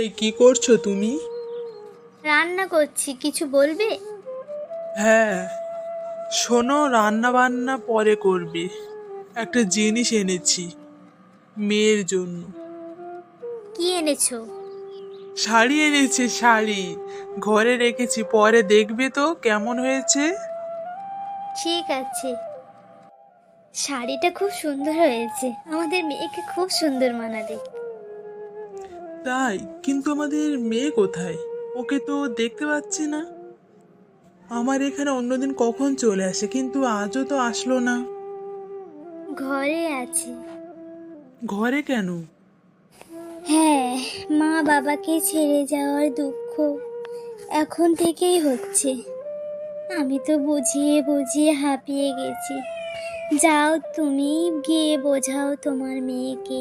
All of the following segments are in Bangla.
এই কি করছো তুমি? রান্না করছি, কিছু বলবে? হ্যাঁ, শোনো, রান্না বান্না পরে করবে। একটা জিনিস এনেছি মেয়ের জন্য। কি এনেছো? শাড়ি এনেছি, শাড়ি। ঘরে রেখেছি, পরে দেখবে তো কেমন হয়েছে। ঠিক আছে। শাড়িটা খুব সুন্দর হয়েছে, আমাদের মেয়েকে খুব সুন্দর মানাবে। তাই? কিন্তু আমাদের মেয়ে কোথায়? ওকে তো দেখতে পাচ্ছি না। আমার এখানে অন্যদিন কখন চলে আসে, কিন্তু আজও তো আসলো না। ঘরে আছে। ঘরে কেন? হ্যাঁ, মা বাবাকে ছেড়ে যাওয়ার দুঃখ এখন থেকেই হচ্ছে। আমি তো বুঝিয়ে বুঝিয়ে হাঁপিয়ে গেছি। যাও, তুমি গিয়ে বোঝাও তোমার মেয়েকে।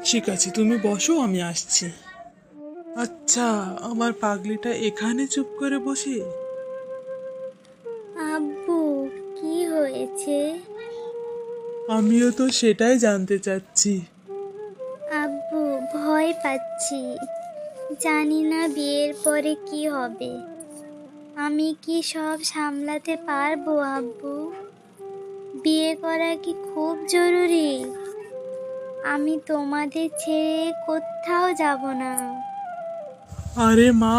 ঠিক আছে, তুমি বসো, আমি আসছি। আচ্ছা, আমার পাগলিটা এখানে চুপ করে বসে। আব্বু, কি হয়েছে? আমিও তো সেটাই জানতে চাচ্ছি। আব্বু, ভয় পাচ্ছি। জানি না বিয়ের পরে কি হবে। আমি কি সব সামলাতে পারবো আব্বু? বিয়ে করা কি খুব জরুরি? আমি তোমাদের ছেড়ে কোথাও যাব না। আরে মা,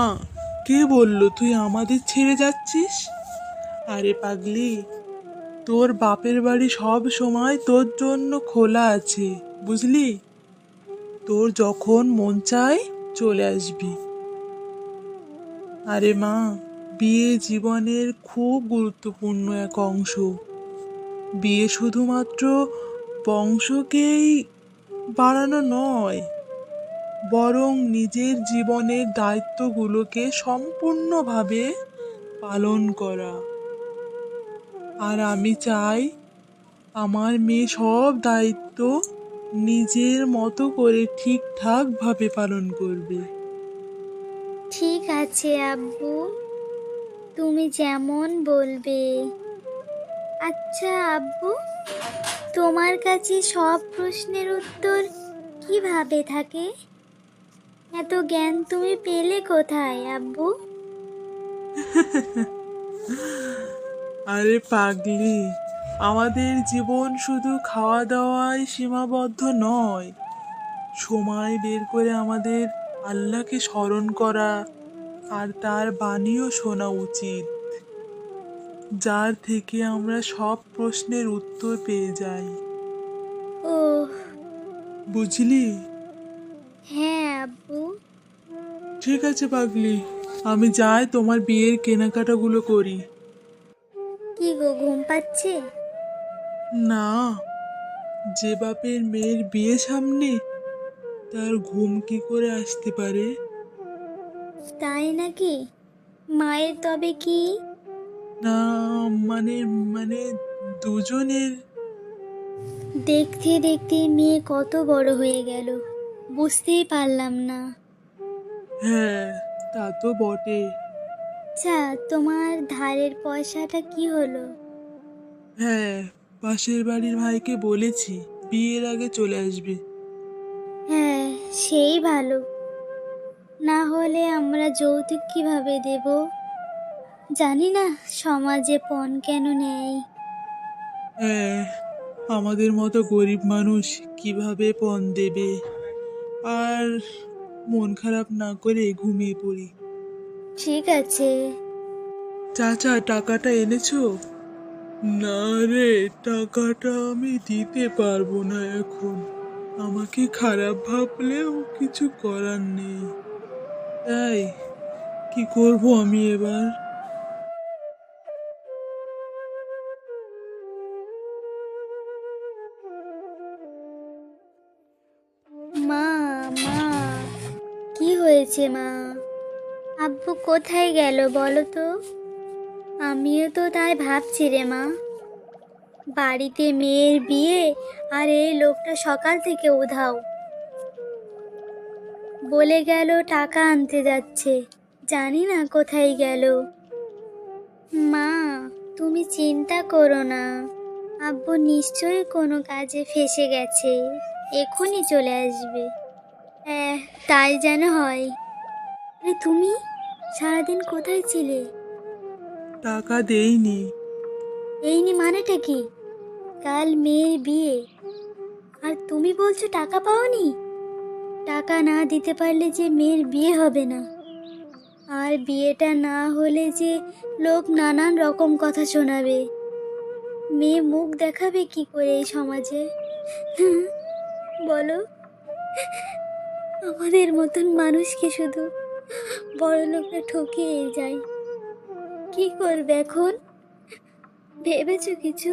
কে বললো তুই আমাদের ছেড়ে যাচ্ছিস? আরে পাগলি, তোর বাপের বাড়ি সব সময় তোর জন্য খোলা আছে, বুঝলি? তোর যখন মন চায় চলে আসবি। আরে মা, বিয়ে জীবনের খুব গুরুত্বপূর্ণ এক অংশ। বিয়ে শুধুমাত্র বংশকেই বাড়ানো নয়, বরং নিজের জীবনের দায়িত্বগুলোকে সম্পূর্ণভাবে পালন করা। আর আমি চাই আমার মেয়ে সব দায়িত্ব নিজের মতো করে ঠিকঠাকভাবে পালন করবে। ঠিক আছে আব্বু, তুমি যেমন বলবে। আচ্ছা আব্বু, তোমার কাছে সব প্রশ্নের উত্তর কিভাবে থাকে? এত জ্ঞান তুমি পেলে কোথায় আব্বু? আরে পাগলি, আমাদের জীবন শুধু খাওয়া দাওয়ায় সীমাবদ্ধ নয়। সময় বের করে আমাদের আল্লাহকে স্মরণ করা আর তার বাণীও শোনা উচিত, যার থেকে আমরা সব প্রশ্নের উত্তর পেয়ে যাই। ওহ, বুঝলি? হ্যাঁ আব্বু। ঠিক আছে পাগলি, আমি যাই, তোমার বিয়ের কেনাকাটাগুলো করি। কি গো, ঘুম পাচ্ছে? না, যে বাপের মেয়ের বিয়ে সামনে, তার ঘুম কি করে আসতে পারে? তাই নাকি? মায়ের তবে কি? না, মানে মানে দুজনের। দেখতে দেখতে মেয়ে কত বড় হয়ে গেল, বুঝতেই পারলাম না। হ্যাঁ, তা তো বটে। আচ্ছা, তোমার ধারের পয়সাটা কি হলো? হ্যাঁ, পাশের বাড়ির ভাইকে বলেছি বিয়ের আগে চলে আসবে। হ্যাঁ, সেই ভালো। না হলে আমরা যৌতুক কিভাবে দেব? জানি না সমাজে পণ কেন নেয়। হ্যাঁ, আমাদের মতো গরিব মানুষ কিভাবে পণ দেবে? আর মন খারাপ না করে ঘুমিয়ে পড়ি। ঠিক আছে। চাচা, টাকাটা এনেছো? না রে, টাকাটা আমি দিতে পারবো না এখন। আমাকে খারাপ ভাবলেও কিছু করার নেই। তাই কি করব আমি এবার? মা, মা, কি হয়েছে মা? আব্বু কোথায় গেল বলো তো? আমিও তো তাই ভাবছি রে মা। বাড়িতে মেয়ের বিয়ে, আর এই লোকটা সকাল থেকে উধাও। বলে গেল টাকা আনতে যাচ্ছে, জানি না কোথায় গেল। মা, তুমি চিন্তা করো না। আব্বু নিশ্চয়ই কোনো কাজে ফেঁসে গেছে, এখনই চলে আসবে। হ্যাঁ, তাই যেন হয়। আরে তুমি সারাদিন কোথায় ছিলে? টাকা দেইনি। এইনি মানেটা কি? কাল মেয়ের বিয়ে, আর তুমি বলছো টাকা পাওনি? টাকা না দিতে পারলে যে মেয়ের বিয়ে হবে না, আর বিয়েটা না হলে যে লোক নানান রকম কথা শোনাবে। মেয়ে মুখ দেখাবে কি করে এই সমাজে? হুম, বলো। আমাদের মতন মানুষকে শুধু বড় লোকরা ঠকিয়ে যায়। কি করবে এখন? ভেবেছো কিছু?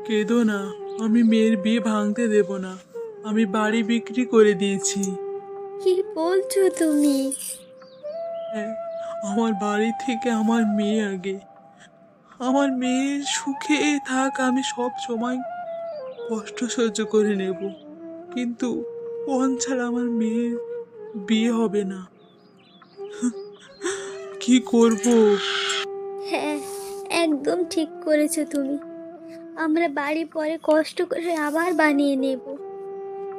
কেঁদো না, আমি মেয়ের বিয়ে ভাঙতে দেব না। আমি বাড়ি বিক্রি করে দিয়েছি। কি বলছো তুমি? হ্যাঁ, আমার বাড়ি থেকে আমার মেয়ে আগে। আমার মেয়ের সুখে থাক, আমি সব সময় কষ্ট সহ্য করে নেব, কিন্তু পণ ছাড়া আমার মেয়ের বিয়ে হবে না। কি করব? হ্যাঁ, একদম ঠিক করেছো তুমি। আমরা বাড়ি পরে কষ্ট করে আবার বানিয়ে নেব,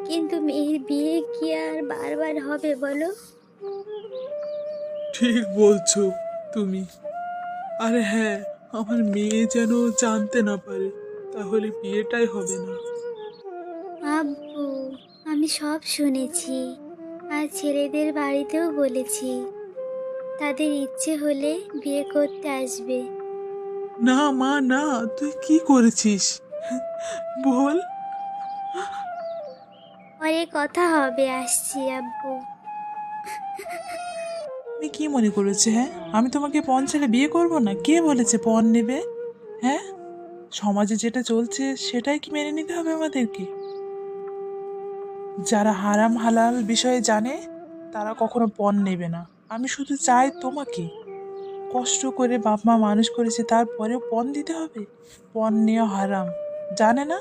কিন্তু মেয়ের বিয়ে কি আর বারবার হবে বলো? ঠিক বলছো তুমি। আরে হ্যাঁ, আমার মেয়ে যেন জানতে না পারে, তাহলে বিয়েটাই হবে না। আব্বু, আমি সব শুনেছি, আর ছেলেদের বাড়িতেও বলেছি। তাদের ইচ্ছে হলে বিয়ে করতে আসবে। না মা, না, তুই কি করেছিস বল। পরে কথা হবে, আসছি আব্বু। তুমি কি মনে করেছে? হ্যাঁ, আমি তোমাকে পণ ছেলে বিয়ে করব না? কে বলেছে পণ নেবে? হ্যাঁ, সমাজে যেটা চলছে সেটাই কি মেনে নিতে হবে আমাদেরকে? যারা হারাম হালাল বিষয়ে জানে তারা কখনো পণ নেবে না। আমি শুধু চাই তোমাকে, কষ্ট করে বাপ মা মানুষ করেছে তারপরেও পণ দিতে হবে? পণ নেওয়া হারাম, জানে না?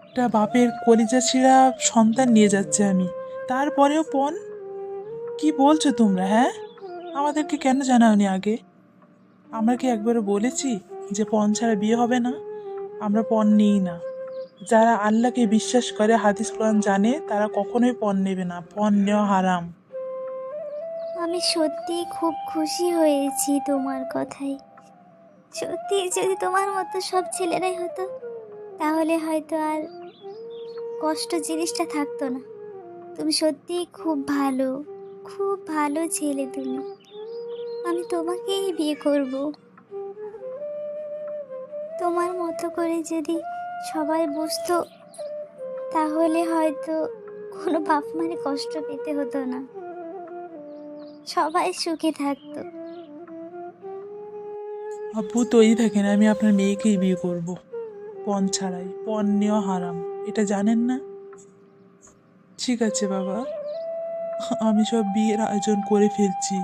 একটা বাপের কলিজা ছিঁড়া সন্তান নিয়ে যাচ্ছে আমি, তারপরেও পণ? কি বলছো তোমরা? হ্যাঁ, আমাদেরকে কেন জানাওনি আগে? আমরা কি একবারও বলেছি যে পণ ছাড়া বিয়ে হবে না? আমরা পণ নিই না। যারা আল্লাহকে বিশ্বাস করে, হাদিস কোরআন জানে, তারা কখনোই পণ নেবে না। পণ নেওয়া হারাম। আমি সত্যিই খুব খুশি হয়েছি তোমার কথায়। সত্যি যদি তোমার মতো সব ছেলেরাই হতো, তাহলে হয়তো আর কষ্ট জিনিসটা থাকতো না। তুমি সত্যিই খুব ভালো, খুব ভালো ছেলে তুমি। আমি তোমাকেই বিয়ে করব। তোমার মতো করে যদি সবাই বুঝতো, তাহলে হয়তো কোনো বাপ মারে কষ্ট পেতে হতো না, সবাই সুখে থাকতো। আব্বু তৈরি থাকেন, আমি আপনার মেয়েকেই বিয়ে করব। পণ ছাড়াই। পণ নেওয়া হারাম, এটা জানেন না? ঠিক আছে বাবা, আমি সব বিয়ের আয়োজন করে ফেলছি।